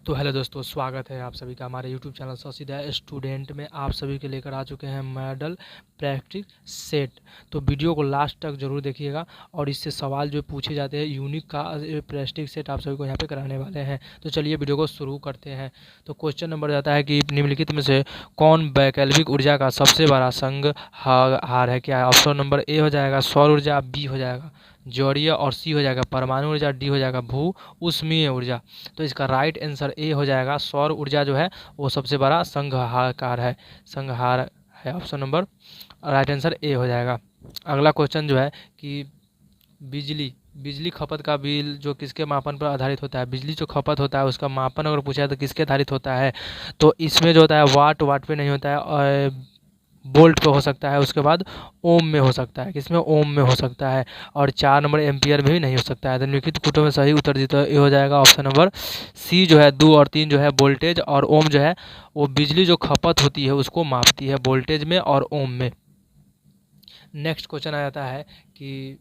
तो हेलो दोस्तों, स्वागत है आप सभी का हमारे यूट्यूब चैनल ससीदा स्टूडेंट में। आप सभी के लेकर आ चुके हैं मॉडल प्रैक्टिस सेट। तो वीडियो को लास्ट तक जरूर देखिएगा और इससे सवाल जो पूछे जाते हैं यूनिक का प्रैक्टिस सेट आप सभी को यहाँ पे कराने वाले हैं। तो चलिए वीडियो को शुरू करते हैं। तो क्वेश्चन नंबर जाता है कि निम्नलिखित में से कौन वैकल्पिक ऊर्जा का सबसे बड़ा संगहार है। क्या है? ऑप्शन नंबर ए हो जाएगा सौर ऊर्जा, बी हो जाएगा जौरीय और सी हो जाएगा परमाणु ऊर्जा, डी हो जाएगा भू उष्मीय ऊर्जा। तो इसका राइट आंसर ए हो जाएगा सौर ऊर्जा जो है वो सबसे बड़ा संगहार है। Option number right answer A हो जाएगा। अगला क्वेश्चन जो है कि बिजली खपत का बिल जो किसके मापन पर आधारित होता है। बिजली जो खपत होता है उसका मापन अगर पूछा है तो किसके आधारित होता है। तो इसमें जो होता है वाट पे नहीं होता है और वोल्ट पे हो सकता है। उसके बाद ओम में हो सकता है। किसमें? ओम में हो सकता है। और 4 नंबर एम्पियर में भी नहीं हो सकता है। तो निम्नलिखित कूटों में सही उत्तर जीतो ये हो जाएगा ऑप्शन नंबर सी जो है 2 और 3 जो है वोल्टेज और ओम जो है वो बिजली जो खपत होती है उसको मापती है वोल्टेज में और ओम में। नेक्स्ट क्वेश्चन आ जाता है कि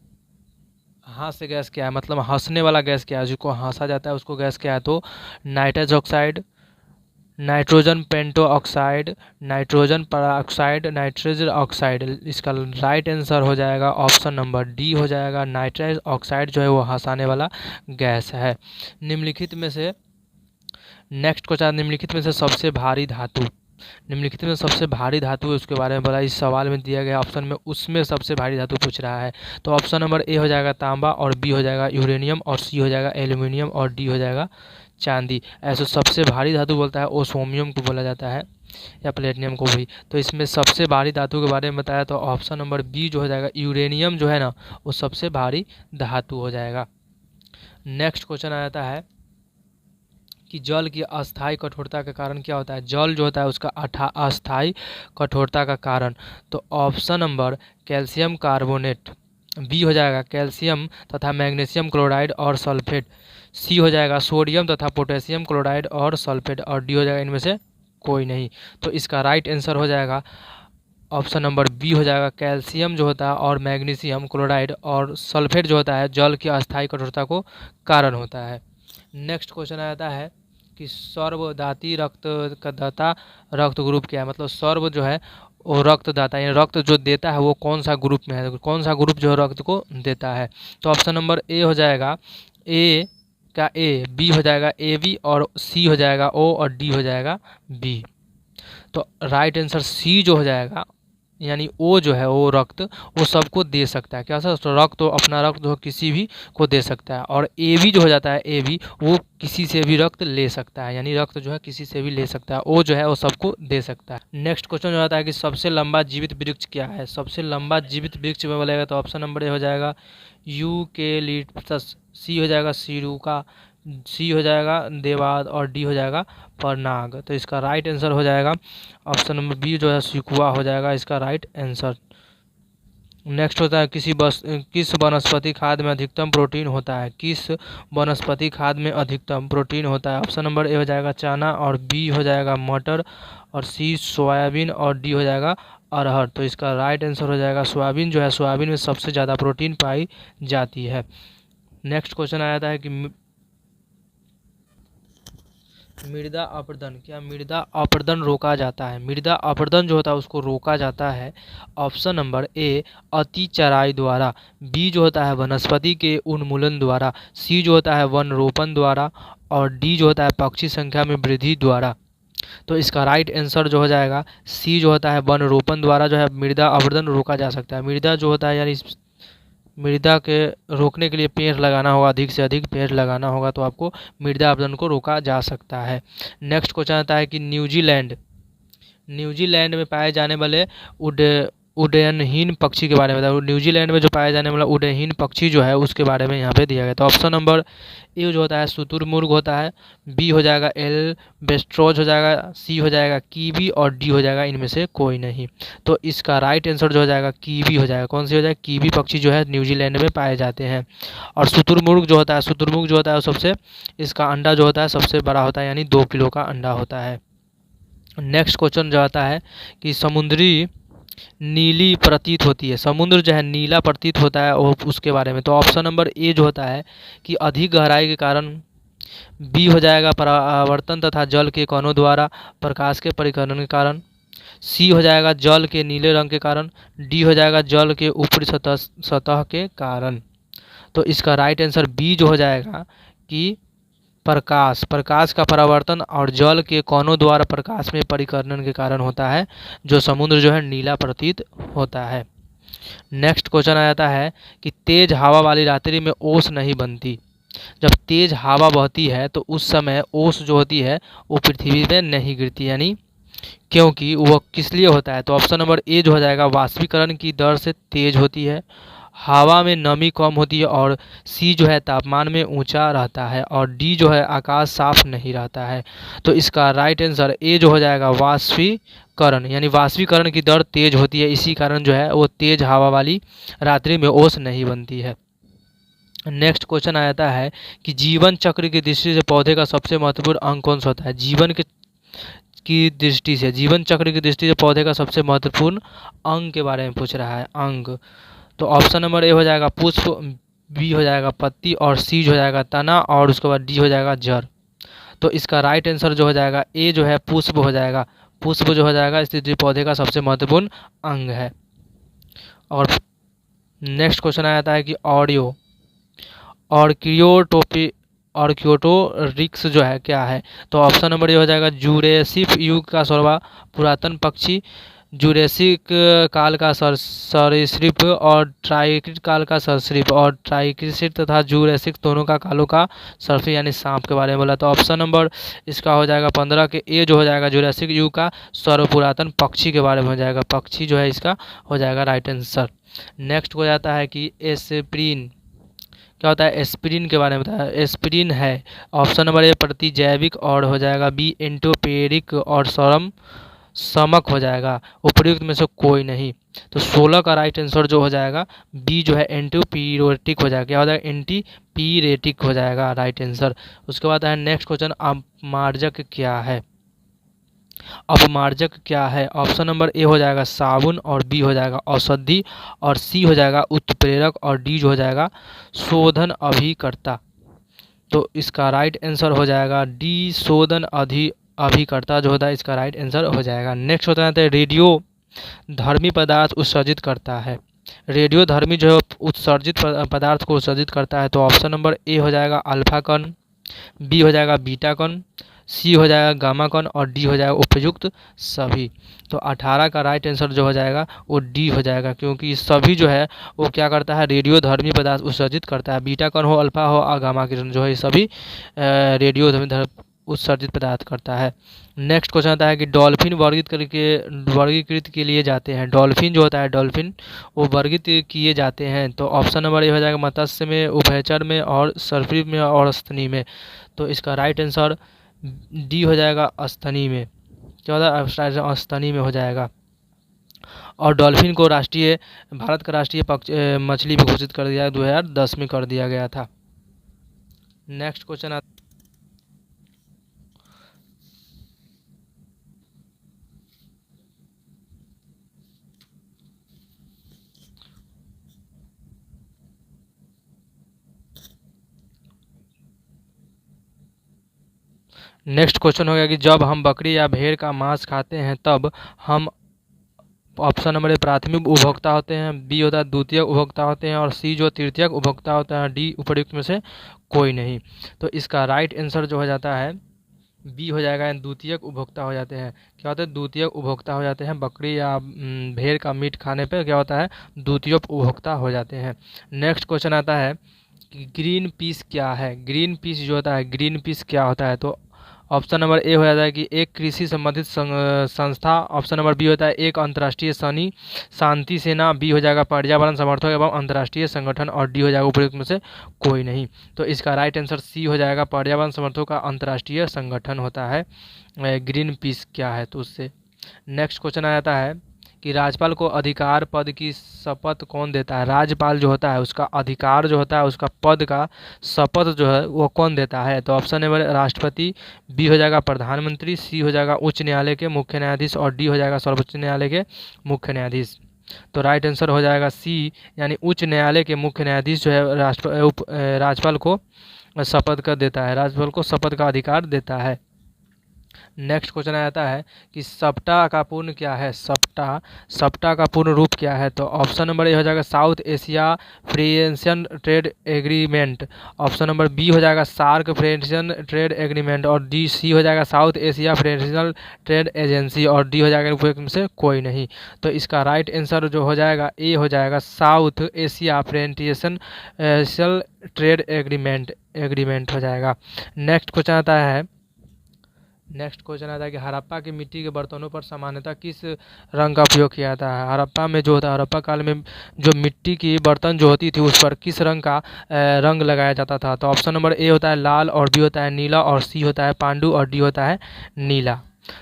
हाथ से गैस क्या है, मतलब हंसने वाला गैस क्या है, जिसको हंसा जाता है उसको गैस क्या है। तो nitrous oxide, nitrogen pentoxide, nitrogen peroxide, nitrous oxide. इसका राइट आंसर हो जाएगा ऑप्शन नंबर डी हो जाएगा। नाइट्रस ऑक्साइड जो है वो हंसाने वाला गैस है। निम्नलिखित में से नेक्स्ट क्वेश्चन, निम्नलिखित में से सबसे भारी धातु, निम्नलिखित में सबसे भारी धातु है उसके बारे में बोला। इस सवाल में दिया गया ऑप्शन में उसमें सबसे भारी धातु पूछ रहा है। तो ऑप्शन नंबर ए हो जाएगा तांबा और बी हो जाएगा यूरेनियम और सी हो जाएगा एल्यूमिनियम और डी हो जाएगा चांदी। ऐसे सबसे भारी धातु बोलता है ओसोमियम को बोला जाता है या प्लेटिनियम को भी। तो इसमें सबसे भारी धातु के बारे में बताया तो ऑप्शन नंबर बी जो हो जाएगा यूरेनियम जो है ना वो सबसे भारी धातु हो जाएगा। नेक्स्ट क्वेश्चन आ जाता है कि जल की अस्थायी कठोरता का कारण क्या होता है। जल जो होता है उसका अस्थायी कठोरता का कारण। तो option number calcium carbonate, B हो जाएगा कैल्शियम तथा मैग्नीशियम क्लोराइड और सल्फेट, सी हो जाएगा सोडियम तथा पोटेशियम क्लोराइड और सल्फेट और डी हो जाएगा इनमें से कोई नहीं। तो इसका राइट आंसर हो जाएगा ऑप्शन नंबर बी हो जाएगा कैल्शियम जो होता है और मैग्नीशियम क्लोराइड और सल्फेट जो होता है जल की अस्थायी कठोरता को कारण होता है। नेक्स्ट क्वेश्चन आ जाता है कि सर्वदाती रक्त का दाता रक्त ग्रुप क्या है, मतलब सर्व जो है वो रक्तदाता यानी रक्त जो देता है वो कौन सा ग्रुप में है, कौन सा ग्रुप जो रक्त को देता है। तो ऑप्शन नंबर ए हो जाएगा ए का ए, बी हो जाएगा ए बी और सी हो जाएगा ओ और डी हो जाएगा बी। तो राइट आंसर सी जो हो जाएगा यानी ओ जो है वो रक्त वो सबको दे सकता है। क्या सर? तो रक्त तो अपना रक्त जो किसी भी को दे सकता है। और ए बी जो हो जाता है ए बी वो किसी से भी रक्त ले सकता है यानी रक्त जो है किसी से भी ले सकता है। ओ जो है वो सबको दे सकता है। नेक्स्ट क्वेश्चन जो आता है कि सबसे लंबा जीवित वृक्ष क्या है। सबसे लंबा जीवित वृक्ष में बोलेगा तो ऑप्शन नंबर ए हो जाएगा यूकेलिप्टस, सी हो जाएगा सिरुका, सी हो जाएगा देवाद और डी हो जाएगा परनाग। तो इसका राइट आंसर हो जाएगा ऑप्शन नंबर बी जो है सिकुआ हो जाएगा इसका राइट आंसर। नेक्स्ट होता है किस वनस्पति खाद में अधिकतम प्रोटीन होता है। किस वनस्पति खाद में अधिकतम प्रोटीन होता है। ऑप्शन नंबर ए हो जाएगा चना और बी हो जाएगा मटर और सी सोयाबीन और डी हो जाएगा अरहर। तो इसका राइट आंसर हो जाएगा सोयाबीन जो है, सोयाबीन में सबसे ज़्यादा प्रोटीन पाई जाती है। नेक्स्ट क्वेश्चन आ जाता है कि मृदा अपरदन, क्या मृदा अपरदन रोका जाता है। मृदा अपरदन जो होता है उसको रोका जाता है ऑप्शन नंबर ए अति चराई द्वारा, बी जो होता है वनस्पति के उन्मूलन द्वारा, सी जो होता है वन रोपण द्वारा और डी जो होता है पक्षी संख्या में वृद्धि द्वारा। तो इसका राइट आंसर जो हो जाएगा सी जो होता है वन रोपण द्वारा जो है मृदा अपरदन रोका जा सकता है। मृदा जो होता है यानी मृदा के रोकने के लिए पेड़ लगाना होगा, अधिक से अधिक पेड़ लगाना होगा तो आपको मृदा अपरदन को रोका जा सकता है। नेक्स्ट क्वेश्चन आता है कि न्यूजीलैंड में पाए जाने वाले उड्डयनहीन पक्षी के बारे में बताओ। न्यूजीलैंड में जो पाए जाने वाला उड्डयनहीन पक्षी जो है उसके बारे में यहाँ पे दिया गया। तो ऑप्शन नंबर ए जो होता है शुतुरमुर्ग होता है, बी हो जाएगा एल्बेस्ट्रोज हो जाएगा, सी हो जाएगा कीवी और डी हो जाएगा इनमें से कोई नहीं। तो इसका राइट आंसर जो हो जाएगा कीवी हो जाएगा। कौन सी हो जाएगा? कीवी पक्षी जो है न्यूजीलैंड में पाए जाते हैं। और शुतुरमुर्ग जो होता है वो सबसे इसका अंडा जो होता है सबसे बड़ा होता है यानी 2 किलो का अंडा होता है। नेक्स्ट क्वेश्चन जो आता है कि समुद्री नीली प्रतीत होती है, समुद्र जो है नीला प्रतीत होता है वो उसके बारे में। तो ऑप्शन नंबर ए जो होता है कि अधिक गहराई के कारण बी हो जाएगा परावर्तन तथा जल के कणों द्वारा प्रकाश के परिकरण के कारण। सी हो जाएगा जल के नीले रंग के कारण। डी हो जाएगा जल के ऊपरी सतह के कारण। तो इसका राइट आंसर बी जो हो जाएगा कि प्रकाश का परावर्तन और जल के कणों द्वारा प्रकाश में परिकरण के कारण होता है, जो समुद्र जो है नीला प्रतीत होता है। नेक्स्ट क्वेश्चन आ जाता है कि तेज हवा वाली रात्रि में ओस नहीं बनती। जब तेज हवा बहती है तो उस समय ओस जो होती है वो पृथ्वी पे नहीं गिरती, यानी क्योंकि वह किस लिए होता है। तो ऑप्शन नंबर ए जो हो जाएगा वाष्पीकरण की दर से तेज होती है, हवा में नमी कम होती है, और सी जो है तापमान में ऊंचा रहता है, और डी जो है आकाश साफ नहीं रहता है। तो इसका राइट आंसर ए जो हो जाएगा वाष्पीकरण, यानी वाष्पीकरण की दर तेज होती है, इसी कारण जो है वो तेज हवा वाली रात्रि में ओस नहीं बनती है। नेक्स्ट क्वेश्चन आ जाता है कि जीवन चक्र की दृष्टि से पौधे का सबसे महत्वपूर्ण अंग कौन सा होता है। जीवन की दृष्टि से, जीवन चक्र की दृष्टि से पौधे का सबसे महत्वपूर्ण अंग के बारे में पूछ रहा है, अंग। तो ऑप्शन नंबर ए हो जाएगा पुष्प, बी हो जाएगा पत्ती, और सी हो जाएगा तना, और उसके बाद डी हो जाएगा जड़। तो इसका राइट आंसर जो हो जाएगा ए जो है पुष्प हो जाएगा। पुष्प जो हो जाएगा स्थिर पौधे का सबसे महत्वपूर्ण अंग है। और नेक्स्ट क्वेश्चन आ जाता है कि ऑडियो और क्योटोरिक्स जो है क्या है। तो ऑप्शन नंबर ए हो जाएगा जुरेसिक युग का सर्वा पुरातन पक्षी, जुरेसिक काल का सरीसृप और ट्राइक्रिट काल का सरीसृप, और ट्राइक्रिट तथा जुरेसिक दोनों का कालों का सर्फी यानी सांप के बारे में बोला। तो ऑप्शन नंबर इसका हो जाएगा 15 के ए जो हो जाएगा जुरेसिक युग का सर्वपुरातन पक्षी के बारे में हो जाएगा, पक्षी जो है इसका हो जाएगा राइट आंसर। नेक्स्ट हो जाता है कि एस्पिरिन क्या होता है, एस्पिरिन के बारे में बताया। एस्पिरिन है ऑप्शन नंबर ए प्रतिजैविक, और हो जाएगा बी एंटोपेरिक, और समक हो जाएगा, उपर्युक्त में से कोई नहीं। तो 16 का राइट आंसर जो हो जाएगा बी जो है एंटीपीरेटिक हो जाएगा, क्या हो जाएगा एंटीपीरेटिक हो जाएगा राइट आंसर। उसके बाद है नेक्स्ट क्वेश्चन अपमार्जक क्या है। अपमार्जक क्या है, ऑप्शन नंबर ए हो जाएगा साबुन, और बी हो जाएगा औषधि, और सी हो जाएगा उत्प्रेरक, और डी जो हो जाएगा शोधन अभिकर्ता। तो इसका राइट आंसर हो जाएगा डी शोधन अभिकर्ता जो होता है इसका राइट आंसर हो जाएगा। नेक्स्ट होता है रेडियो धर्मी पदार्थ उत्सर्जित करता है। रेडियो धर्मी जो है उत्सर्जित पदार्थ को उत्सर्जित करता है। तो ऑप्शन नंबर ए हो जाएगा अल्फा कण, बी हो जाएगा बीटा कण, सी हो जाएगा गामा कण, और डी हो जाएगा उपयुक्त सभी। तो 18 का राइट आंसर जो हो जाएगा वो डी हो जाएगा, क्योंकि सभी जो है वो क्या करता है रेडियो धर्मी पदार्थ उत्सर्जित करता है। बीटा कण हो, अल्फा हो और गामा किरण जो है ये सभी रेडियो धर्मी उत्सर्जित पदार्थ करता है। नेक्स्ट क्वेश्चन आता है कि डॉल्फिन वर्गीकृत के लिए जाते हैं। डॉल्फिन जो होता है डॉल्फिन वो वर्गीकृत किए जाते हैं। तो ऑप्शन नंबर ए हो जाएगा मत्स्य में, उभयचर में, और सरीसृप में, और स्तनी में। तो इसका राइट आंसर डी हो जाएगा स्तनी में, क्या होता है स्तनी में हो जाएगा। और डॉल्फिन को भारत का राष्ट्रीय मछली भी घोषित कर दिया 2010 में कर दिया गया था। नेक्स्ट क्वेश्चन नेक्स्ट क्वेश्चन हो गया कि जब हम बकरी या भेड़ का मांस खाते हैं तब हम ऑप्शन नंबर ए प्राथमिक उपभोक्ता होते हैं, बी होता है द्वितीयक उपभोक्ता होते हैं, और सी जो तृतीयक उपभोक्ता होता है, डी उपर्युक्त में से कोई नहीं। तो इसका राइट आंसर जो हो जाता है बी हो जाएगा, द्वितीयक उपभोक्ता हो जाते हैं। क्या होता है द्वितीयक उपभोक्ता हो जाते हैं, बकरी या भेड़ का मीट खाने पे क्या होता है द्वितीयक उपभोक्ता हो जाते हैं। नेक्स्ट क्वेश्चन आता है कि ग्रीन पीस क्या है। ग्रीन पीस जो होता है ग्रीन पीस क्या होता है। तो ऑप्शन नंबर ए हो जाता है कि एक कृषि संबंधित संस्था, ऑप्शन नंबर बी होता है एक अंतर्राष्ट्रीय शांति सेना, बी हो जाएगा पर्यावरण समर्थक एवं अंतर्राष्ट्रीय संगठन, और डी हो जाएगा उपयुक्त में से कोई नहीं। तो इसका राइट आंसर सी हो जाएगा पर्यावरण समर्थकों का अंतर्राष्ट्रीय संगठन होता है ग्रीन पीस क्या है तो उससे। नेक्स्ट क्वेश्चन आ जाता है कि राज्यपाल को अधिकार पद की शपथ कौन देता है। राज्यपाल जो होता है उसका अधिकार जो होता है उसका पद का शपथ जो है वो कौन देता है। तो ऑप्शन नंबर राष्ट्रपति, बी हो जाएगा प्रधानमंत्री, सी हो जाएगा उच्च न्यायालय के मुख्य न्यायाधीश, और डी हो जाएगा सर्वोच्च न्यायालय के मुख्य न्यायाधीश। तो राइट आंसर हो जाएगा सी, यानी उच्च न्यायालय के मुख्य न्यायाधीश जो है राज्यपाल को शपथ का देता है, राज्यपाल को शपथ का अधिकार देता है। नेक्स्ट क्वेश्चन आता है कि सप्टा का पूर्ण क्या है। सप्टा का पूर्ण रूप क्या है। तो ऑप्शन नंबर ए हो जाएगा साउथ एशिया फ्रेंशियन trade agreement, option number B हो जाएगा सार्क फ्रेंशियन ट्रेड एग्रीमेंट, और डी सी हो जाएगा साउथ एशिया फ्रेंशियन ट्रेड एजेंसी, और डी हो जाएगा उपयोग से कोई नहीं। तो इसका राइट आंसर जो हो जाएगा ए हो जाएगा साउथ एशिया फ्रेंशियन ट्रेड एग्रीमेंट हो जाएगा। नेक्स्ट क्वेश्चन आता है कि हड़प्पा की मिट्टी के बर्तनों पर सामान्यतः किस रंग का उपयोग किया जाता है। हड़प्पा में जो होता है, हड़प्पा काल में जो मिट्टी की बर्तन जो होती थी उस पर किस रंग का रंग लगाया जाता था। तो ऑप्शन नंबर ए होता है लाल, और बी होता है नीला, और सी होता है पांडु, और डी होता है नीला।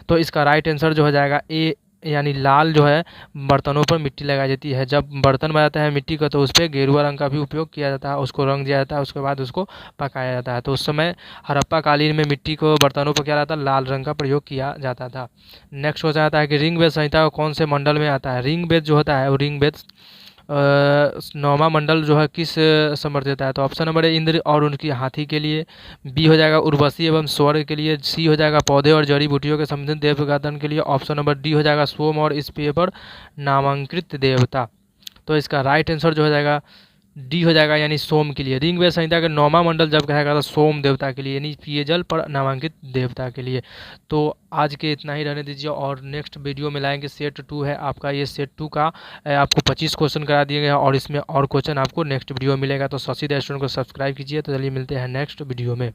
तो इसका राइट आंसर जो हो जाएगा ए यानी लाल जो है बर्तनों पर मिट्टी लगाई जाती है। जब बर्तन बनाता है मिट्टी का तो उस पर गेरुआ रंग का भी उपयोग किया जाता है, उसको रंग दिया जाता है, उसके बाद उसको पकाया जाता है। तो उस समय हड़प्पा कालीन में मिट्टी को बर्तनों पर क्या रहता है, लाल रंग का प्रयोग किया जाता था। नेक्स्ट हो जाता है कि ऋग्वेद संहिता कौन से मंडल में आता है। ऋग्वेद जो होता है वो ऋग्वेद 9वां मंडल जो है किस समर्थित है। तो ऑप्शन नंबर ए इंद्र और उनकी हाथी के लिए, बी हो जाएगा उर्वशी एवं स्वर्ग के लिए, सी हो जाएगा पौधे और जड़ी बूटियों के संबंधित देवगादन के लिए, ऑप्शन नंबर डी हो जाएगा सोम और इस पेय पर नामांकित देवता। तो इसका राइट आंसर जो हो जाएगा डी हो जाएगा यानी सोम के लिए। ऋग्वेद संहिता के 9वां मंडल जब कहा गया था सोम देवता के लिए यानी पेयजल पर नामांकित देवता के लिए। तो आज के इतना ही रहने दीजिए, और नेक्स्ट वीडियो में लाएंगे सेट 2 है आपका, ये सेट 2 का आपको 25 क्वेश्चन करा दिए गए और इसमें और क्वेश्चन आपको नेक्स्ट वीडियो में मिलेगा। तो शशि द स्टूडेंट को सब्सक्राइब कीजिए। तो चलिए मिलते हैं नेक्स्ट वीडियो में।